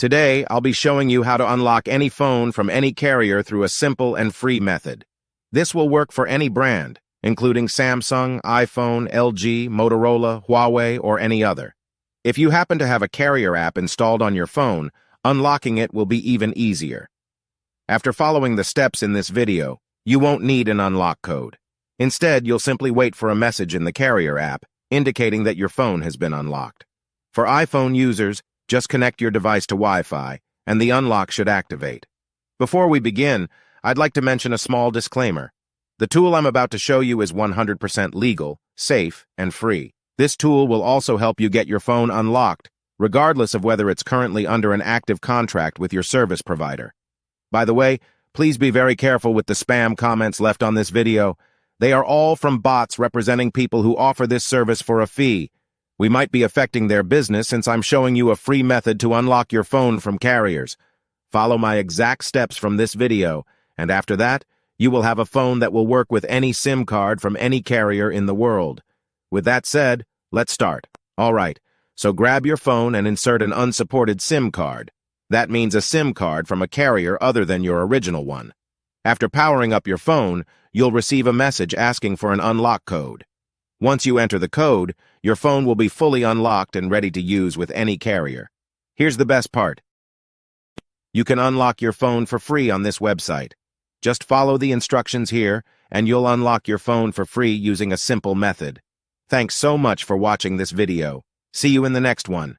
Today, I'll be showing you how to unlock any phone from any carrier through a simple and free method. This will work for any brand, including Samsung, iPhone, LG, Motorola, Huawei, or any other. If you happen to have a carrier app installed on your phone, unlocking it will be even easier. After following the steps in this video, you won't need an unlock code. Instead, you'll simply wait for a message in the carrier app indicating that your phone has been unlocked. For iPhone users, just connect your device to Wi-Fi, and the unlock should activate. Before we begin, I'd like to mention a small disclaimer. The tool I'm about to show you is 100% legal, safe, and free. This tool will also help you get your phone unlocked, regardless of whether it's currently under an active contract with your service provider. By the way, please be very careful with the spam comments left on this video. They are all from bots representing people who offer this service for a fee. We might be affecting their business since I'm showing you a free method to unlock your phone from carriers. Follow my exact steps from this video, and after that, you will have a phone that will work with any SIM card from any carrier in the world. With that said, let's start. All right, so grab your phone and insert an unsupported SIM card. That means a SIM card from a carrier other than your original one. After powering up your phone, you'll receive a message asking for an unlock code. Once you enter the code, your phone will be fully unlocked and ready to use with any carrier. Here's the best part. You can unlock your phone for free on this website. Just follow the instructions here, and you'll unlock your phone for free using a simple method. Thanks so much for watching this video. See you in the next one.